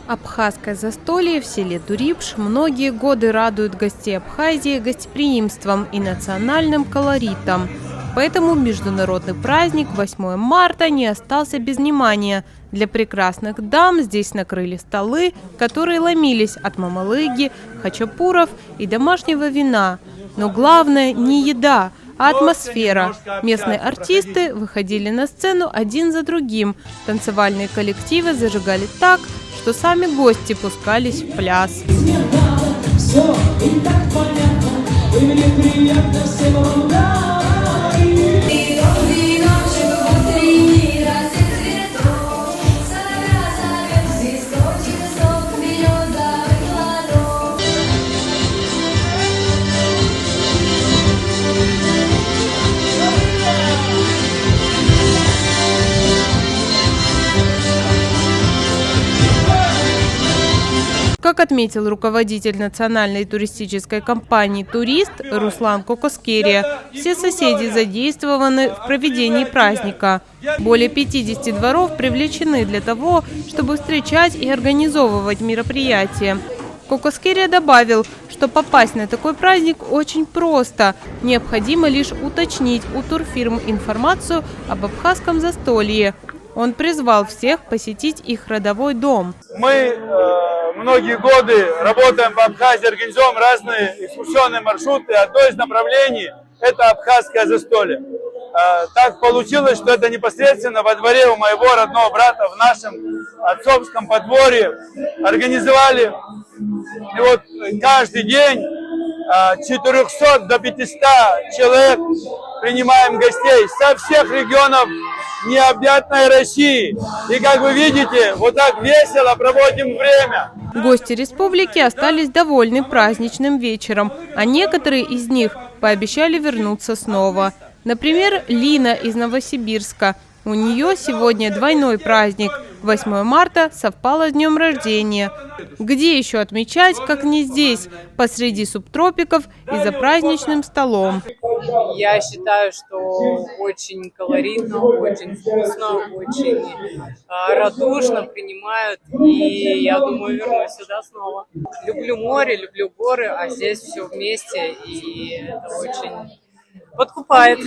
Абхазское застолье в селе Дурипш многие годы радует гостей Абхазии гостеприимством и национальным колоритом. Поэтому международный праздник 8 марта не остался без внимания. Для прекрасных дам здесь накрыли столы, которые ломились от мамалыги, хачапуров и домашнего вина. Но главное не еда, а атмосфера. Местные артисты выходили на сцену один за другим. Танцевальные коллективы зажигали так, что сами гости пускались в пляс. Как отметил руководитель национальной туристической компании «Турист» Руслан Кокоскерия, все соседи задействованы в проведении праздника. Более 50 дворов привлечены для того, чтобы встречать и организовывать мероприятия. Кокоскерия добавил, что попасть на такой праздник очень просто. Необходимо лишь уточнить у турфирм информацию об абхазском застолье. Он призвал всех посетить их родовой дом. Мы многие годы работаем в Абхазии, организуем разные экскурсионные маршруты. Одно из направлений – это абхазское застолье. Так получилось, что это непосредственно во дворе у моего родного брата в нашем отцовском подворье организовали. И вот каждый день 400 до 500 человек принимаем гостей со всех регионов необъятной России. И как вы видите, вот так весело проводим время. Гости республики остались довольны праздничным вечером, а некоторые из них пообещали вернуться снова. Например, Лина из Новосибирска. У нее сегодня двойной праздник. 8 марта совпало с днем рождения. Где еще отмечать, как не здесь, посреди субтропиков и за праздничным столом? Я считаю, что очень колоритно, очень вкусно, очень радушно принимают. И я думаю, вернусь сюда снова. Люблю море, люблю горы, а здесь все вместе. И это очень подкупает.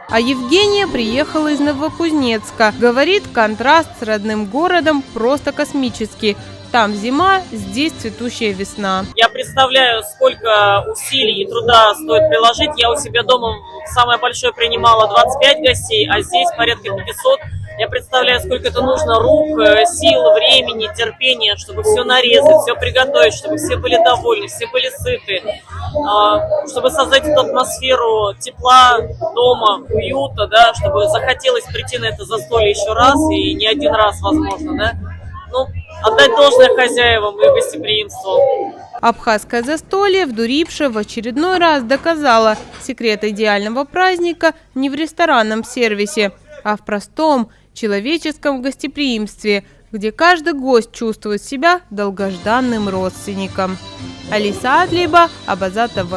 А Евгения приехала из Новокузнецка. Говорит, контраст с родным городом просто космический. Там зима, здесь цветущая весна. Я представляю, сколько усилий и труда стоит приложить. Я у себя дома самое большое принимала 25 гостей, а здесь порядка 500. Я представляю, сколько это нужно рук, сил, времени, терпения, чтобы все нарезать, все приготовить, чтобы все были довольны, все были сыты, чтобы создать эту атмосферу тепла дома, уюта, да, чтобы захотелось прийти на это застолье еще раз и не один раз, возможно, да. Ну, отдать должное хозяевам и гостеприимству. Абхазское застолье в Дурипше в очередной раз доказало, секрет идеального праздника не в ресторанном сервисе, а в простом человеческом гостеприимстве, где каждый гость чувствует себя долгожданным родственником. Алиса Адлиба, Абаза ТВ.